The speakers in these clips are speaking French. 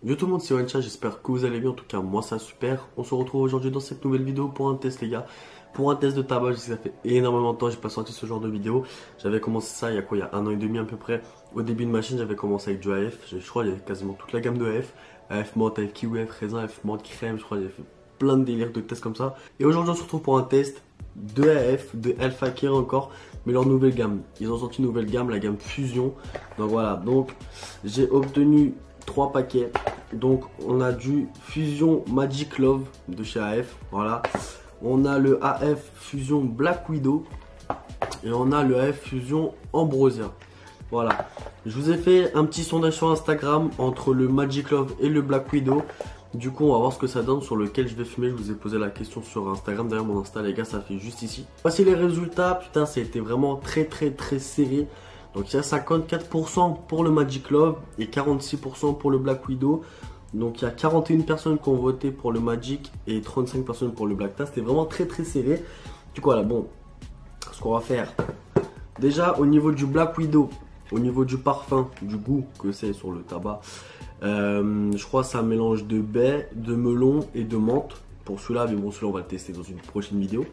Yo tout le monde, c'est Wancha, j'espère que vous allez bien, en tout cas moi ça super. On se retrouve aujourd'hui dans cette nouvelle vidéo pour un test les gars. Pour un test de tabac, je sais que ça fait énormément de temps, j'ai pas sorti ce genre de vidéo. J'avais commencé ça il y a quoi, il y a un an et demi à peu près. Au début de ma chaîne j'avais commencé avec du AF, je crois qu'il y avait quasiment toute la gamme de AF. AF menthe, AF kiwi, AF raisin, AF menthe crème, je crois qu'il y avait fait plein de délires de tests comme ça. Et aujourd'hui on se retrouve pour un test de AF, de El Fakir encore, mais leur nouvelle gamme. Ils ont sorti une nouvelle gamme, la gamme Fusion. Donc voilà, donc j'ai obtenu 3 paquets. Donc on a du Fusion Magic Love de chez AF, voilà. On a le AF Fusion Black Widow et on a le AF Fusion Ambrosia. Voilà. Je vous ai fait un petit sondage sur Instagram entre le Magic Love et le Black Widow. Du coup on va voir ce que ça donne sur lequel je vais fumer. Je vous ai posé la question sur Instagram. D'ailleurs mon Insta les gars, ça fait juste ici. Voici les résultats. Putain, ça a été vraiment très serré. Donc il y a 54% pour le Magic Love et 46% pour le Black Widow. Donc il y a 41 personnes qui ont voté pour le Magic et 35 personnes pour le Black Tab. C'était vraiment très serré. Du coup voilà, bon, ce qu'on va faire. Déjà au niveau du Black Widow, au niveau du parfum, du goût que c'est sur le tabac, je crois que c'est un mélange de baie, de melon et de menthe. Pour celui-là, mais bon celui-là on va le tester dans une prochaine vidéo.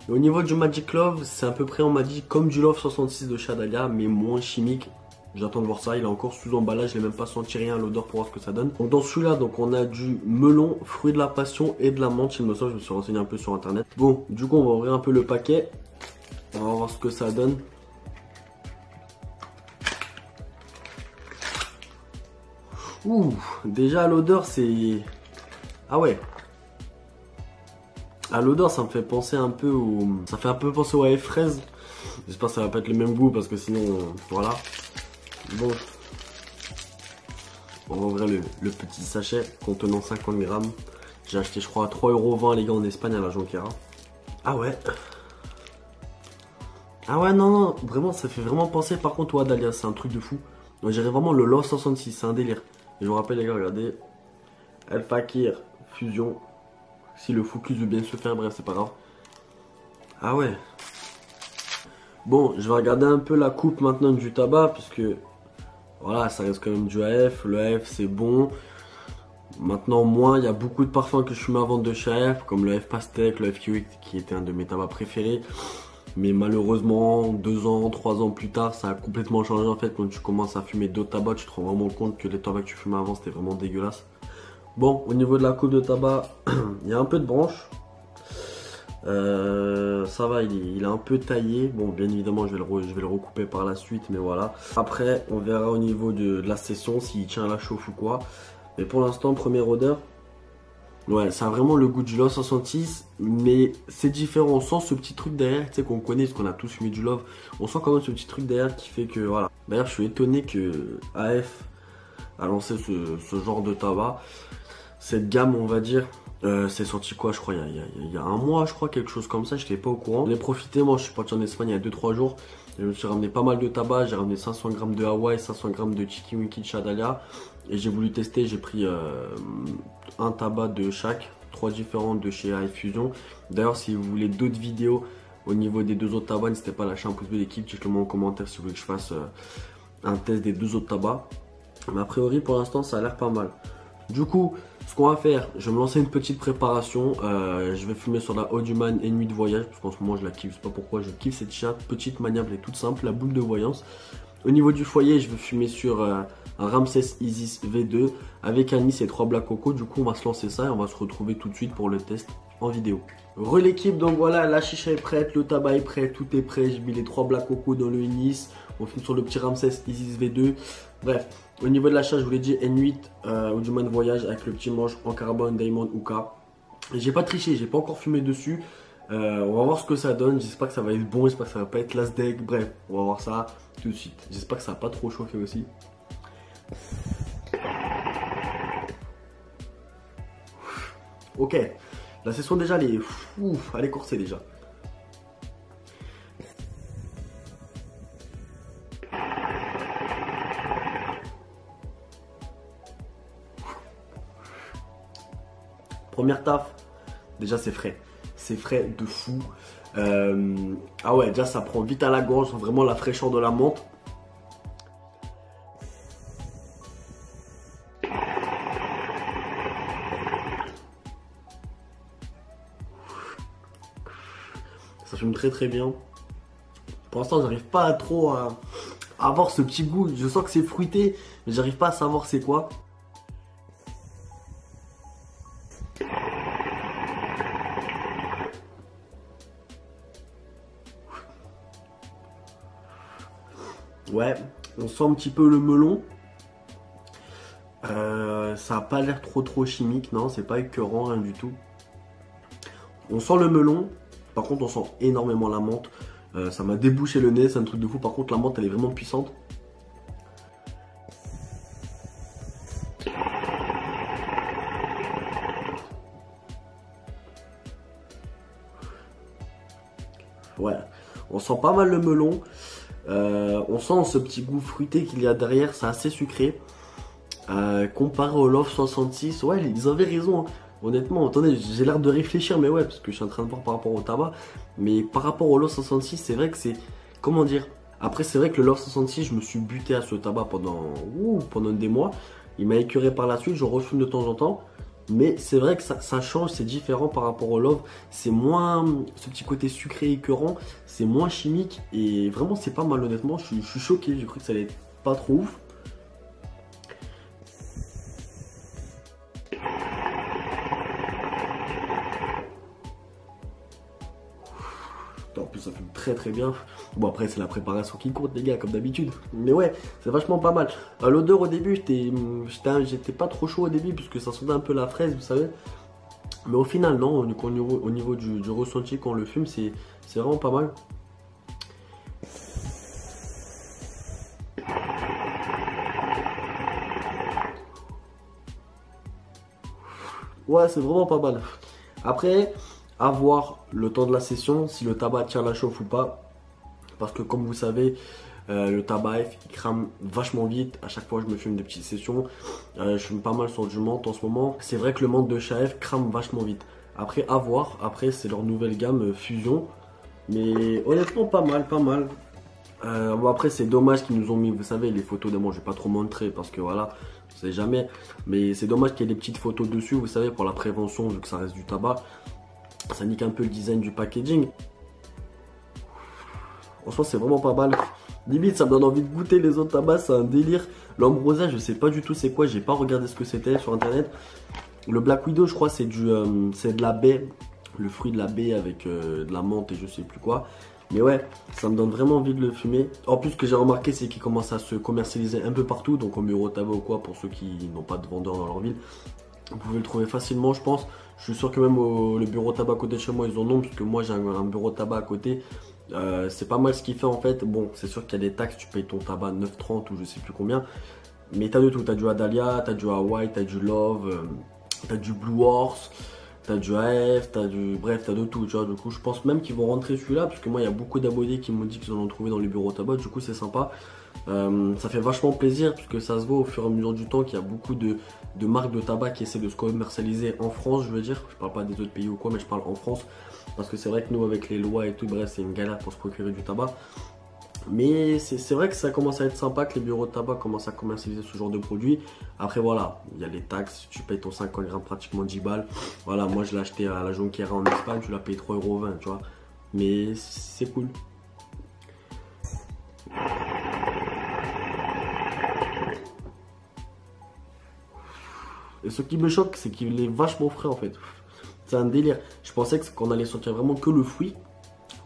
Et au niveau du Magic Love, c'est à peu près, on m'a dit, comme du Love 66 de Shadalia, mais moins chimique. J'attends de voir ça, il est encore sous emballage, je n'ai même pas senti rien à l'odeur pour voir ce que ça donne. Donc dans celui-là, donc on a du melon, fruit de la passion et de la menthe, il me semble, je me suis renseigné un peu sur internet. Bon, du coup on va ouvrir un peu le paquet, on va voir ce que ça donne. Ouh, déjà l'odeur c'est... Ah ouais. À l'odeur ça me fait penser un peu au... Ça fait un peu penser au AF fraise. J'espère que ça va pas être le même goût parce que sinon... Voilà. Bon. On va ouvrir le petit sachet contenant 50 grammes. J'ai acheté je crois à 3,20 € les gars en Espagne à la Jonquera. Ah ouais. Ah ouais non, vraiment ça fait vraiment penser par contre au Adalia, c'est un truc de fou. On dirait vraiment le Love 66, c'est un délire. Et je vous rappelle les gars, regardez. El Fakir Fusion. Si le focus veut bien se faire, bref c'est pas grave. Ah ouais. Bon, je vais regarder un peu la coupe maintenant du tabac, puisque voilà, ça reste quand même du AF. Le AF c'est bon. Maintenant, moi, il y a beaucoup de parfums que je fume avant de chez AF, comme le AF Pastèque, le AF Kiwi, qui était un de mes tabacs préférés. Mais malheureusement, 2 ans, 3 ans plus tard, ça a complètement changé en fait. Quand tu commences à fumer d'autres tabacs, tu te rends vraiment compte que les tabacs que tu fumais avant, c'était vraiment dégueulasse. Bon, au niveau de la coupe de tabac, il y a un peu de branche. Ça va, il est un peu taillé. Bon, bien évidemment, je vais le recouper par la suite, mais voilà. Après, on verra au niveau de la session s'il tient à la chauffe ou quoi. Mais pour l'instant, première odeur. Ouais, ça a vraiment le goût du Love 66, mais c'est différent. On sent ce petit truc derrière, tu sais, qu'on connaît, parce qu'on a tous fumé du Love. On sent quand même ce petit truc derrière qui fait que, voilà. D'ailleurs, je suis étonné que AF a lancé ce genre de tabac. Cette gamme, on va dire, c'est sorti quoi, je crois, il y a un mois, je crois, quelque chose comme ça, je n'étais pas au courant. J'en ai profité, moi, je suis parti en Espagne il y a 2-3 jours. Je me suis ramené pas mal de tabac, j'ai ramené 500 grammes de Hawaii, 500 grammes de Chiki Wiki de Shadalia. Et j'ai voulu tester, j'ai pris un tabac de chaque, 3 différents de chez AF Fusion. D'ailleurs, si vous voulez d'autres vidéos au niveau des 2 autres tabacs, n'hésitez pas à lâcher un pouce bleu l'équipe, dites-le-moi en commentaire si vous voulez que je fasse un test des 2 autres tabacs. Mais a priori, pour l'instant, ça a l'air pas mal. Du coup, ce qu'on va faire, je vais me lancer une petite préparation. Je vais fumer sur la Audioman et nuit de voyage, parce qu'en ce moment je la kiffe, je sais pas pourquoi, je kiffe cette chatte, petite, maniable et toute simple, la boule de voyance. Au niveau du foyer, je vais fumer sur un Ramses Isis V2 avec anis et 3 Black Coco. Du coup, on va se lancer ça et on va se retrouver tout de suite pour le test en vidéo. Re l'équipe, donc voilà, la chicha est prête, le tabac est prêt, tout est prêt. J'ai mis les 3 Black Coco dans le Inis. On fume sur le petit Ramses Isis V2. Bref, au niveau de l'achat, je vous l'ai dit, N8 Audioman Voyage avec le petit manche en carbone Diamond Uka. J'ai pas triché, j'ai pas encore fumé dessus. On va voir ce que ça donne. J'espère que ça va être bon, j'espère que ça va pas être last deck. Bref, on va voir ça tout de suite. J'espère que ça va pas trop chauffer aussi. Ok, la session déjà elle est corsée déjà. Première taf, déjà c'est frais. C'est frais de fou. Ah ouais, déjà ça prend vite à la gorge, vraiment la fraîcheur de la menthe. Ça fume très très bien. Pour l'instant, j'arrive pas trop à avoir ce petit goût. Je sens que c'est fruité, mais j'arrive pas à savoir c'est quoi. Ouais, on sent un petit peu le melon. Ça a pas l'air trop chimique, non, c'est pas écœurant, rien du tout. On sent le melon, par contre on sent énormément la menthe. Ça m'a débouché le nez, c'est un truc de fou. Par contre la menthe elle est vraiment puissante. Ouais, on sent pas mal le melon. On sent ce petit goût fruité qu'il y a derrière, c'est assez sucré. Comparé au Love 66, ouais, ils avaient raison. Hein. Honnêtement, attendez, j'ai l'air de réfléchir, mais ouais, parce que je suis en train de voir par rapport au tabac. Mais par rapport au Love 66, c'est vrai que c'est. Comment dire? Après, c'est vrai que le Love 66, je me suis buté à ce tabac pendant des mois. Il m'a écœuré par la suite, je refume de temps en temps. Mais c'est vrai que ça change, c'est différent par rapport au Love. C'est moins. Ce petit côté sucré écœurant, c'est moins chimique. Et vraiment, c'est pas mal, honnêtement. Je suis choqué, j'ai cru que ça allait être pas trop ouf. En plus ça fume très très bien. Bon après c'est la préparation qui compte les gars comme d'habitude. Mais ouais c'est vachement pas mal. L'odeur au début j'étais pas trop chaud au début puisque ça sentait un peu la fraise vous savez. Mais au final non, au niveau du ressenti quand on le fume c'est vraiment pas mal. Ouais c'est vraiment pas mal. Après à voir le temps de la session si le tabac tient la chauffe ou pas. Parce que comme vous savez, le tabac F il crame vachement vite. À chaque fois je me fume des petites sessions. Je fume pas mal sur du menthe en ce moment. C'est vrai que le menthe de chez F crame vachement vite. Après à voir, après c'est leur nouvelle gamme Fusion. Mais honnêtement pas mal, pas mal. Bon après c'est dommage qu'ils nous ont mis, vous savez, les photos de moi je vais pas trop montrer parce que voilà, je sais jamais. Mais c'est dommage qu'il y ait des petites photos dessus, vous savez, pour la prévention vu que ça reste du tabac. Ça nique un peu le design du packaging. Franchement, c'est vraiment pas mal. Limite, ça me donne envie de goûter les autres tabacs, c'est un délire. L'ambrosia, je sais pas du tout c'est quoi, j'ai pas regardé ce que c'était sur internet. Le Black Widow, je crois, c'est de la baie, le fruit de la baie avec de la menthe et je sais plus quoi. Mais ouais, ça me donne vraiment envie de le fumer. En plus, ce que j'ai remarqué, c'est qu'il commence à se commercialiser un peu partout, donc au bureau tabac ou quoi, pour ceux qui n'ont pas de vendeur dans leur ville. Vous pouvez le trouver facilement, je pense. Je suis sûr que même le bureau tabac à côté de chez moi, ils en ont, puisque moi j'ai un bureau tabac à côté. C'est pas mal ce qu'il fait en fait. Bon, c'est sûr qu'il y a des taxes, tu payes ton tabac 9,30 ou je sais plus combien. Mais t'as de tout, t'as du Adalia, t'as du Hawaii, t'as du Love, t'as du Blue Horse, t'as du AF, bref, t'as de tout, tu vois. Du coup, je pense même qu'ils vont rentrer celui-là, parce que moi, il y a beaucoup d'abonnés qui m'ont dit qu'ils en ont trouvé dans les bureaux tabac. Du coup, c'est sympa. Ça fait vachement plaisir, puisque ça se voit au fur et à mesure du temps qu'il y a beaucoup de marques de tabac qui essaient de se commercialiser en France, je veux dire. Je parle pas des autres pays ou quoi, mais je parle en France. Parce que c'est vrai que nous, avec les lois et tout, bref, c'est une galère pour se procurer du tabac. Mais c'est vrai que ça commence à être sympa que les bureaux de tabac commencent à commercialiser ce genre de produits. Après voilà, il y a les taxes, tu payes ton 50 grammes pratiquement 10 balles. Voilà, moi je l'ai acheté à la Jonquière en Espagne, tu l'as payé 3,20 €, tu vois. Mais c'est cool. Et ce qui me choque, c'est qu'il est vachement frais en fait. C'est un délire. Je pensais qu'on allait sentir vraiment que le fruit.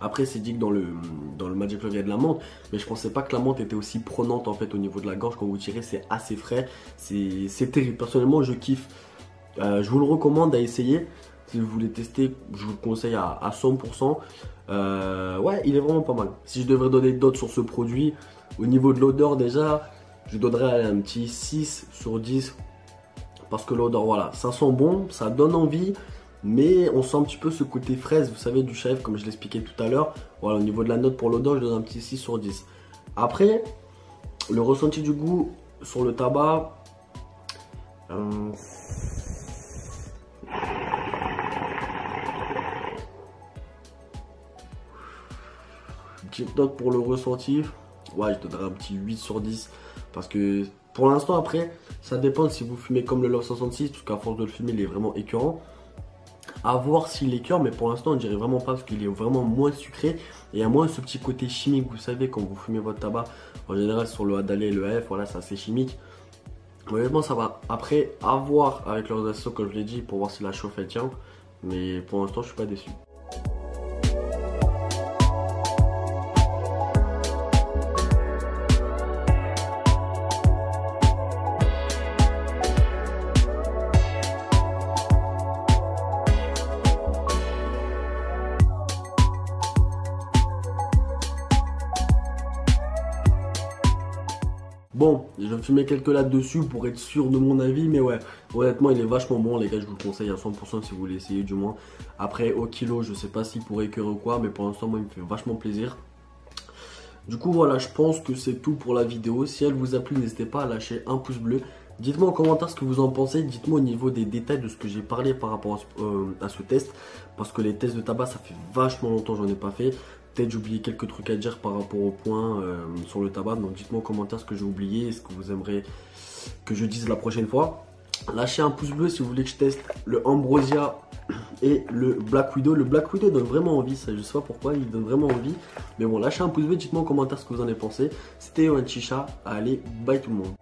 Après, c'est dit que dans le Magic Love, il y a de la menthe. Mais je pensais pas que la menthe était aussi prenante en fait au niveau de la gorge. Quand vous tirez, c'est assez frais. C'est terrible. Personnellement, je kiffe. Je vous le recommande à essayer. Si vous voulez tester, je vous le conseille à 100%. Ouais, il est vraiment pas mal. Si je devrais donner d'autres sur ce produit, au niveau de l'odeur déjà, je donnerais un petit 6 sur 10. Parce que l'odeur, voilà, ça sent bon, ça donne envie. Mais on sent un petit peu ce côté fraise, vous savez, du chef, comme je l'expliquais tout à l'heure. Voilà, au niveau de la note pour l'odeur, je donne un petit 6 sur 10. Après, le ressenti du goût sur le tabac. Petite note pour le ressenti. Ouais, je donnerai un petit 8 sur 10. Parce que pour l'instant, après, ça dépend si vous fumez comme le Love 66. Parce qu'à force de le fumer, il est vraiment écœurant. À voir s'il écœure, mais pour l'instant on dirait vraiment pas parce qu'il est vraiment moins sucré et il y a moins ce petit côté chimique. Vous savez, quand vous fumez votre tabac, en général sur le Hadalé et le AF, voilà, c'est assez chimique. Honnêtement, ça va. Après, à voir avec l'organisation, comme je l'ai dit, pour voir si la chauffe elle tient. Mais pour l'instant, je suis pas déçu. Bon, je vais fumer quelques lattes dessus pour être sûr de mon avis, mais ouais, honnêtement, il est vachement bon, les gars, je vous le conseille à 100% si vous voulez essayer du moins. Après, au kilo, je sais pas s'il pourrait écœurer ou quoi, mais pour l'instant, moi, il me fait vachement plaisir. Du coup, voilà, je pense que c'est tout pour la vidéo. Si elle vous a plu, n'hésitez pas à lâcher un pouce bleu. Dites-moi en commentaire ce que vous en pensez. Dites-moi au niveau des détails de ce que j'ai parlé par rapport à ce test. Parce que les tests de tabac, ça fait vachement longtemps que j'en ai pas fait. Peut-être j'ai oublié quelques trucs à dire par rapport au point sur le tabac. Donc dites-moi en commentaire ce que j'ai oublié et ce que vous aimeriez que je dise la prochaine fois. Lâchez un pouce bleu si vous voulez que je teste le Ambrosia et le Black Widow. Le Black Widow donne vraiment envie, ça, je sais pas pourquoi, il donne vraiment envie. Mais bon, lâchez un pouce bleu, dites-moi en commentaire ce que vous en avez pensé. C'était Yohan Chicha, allez, bye tout le monde.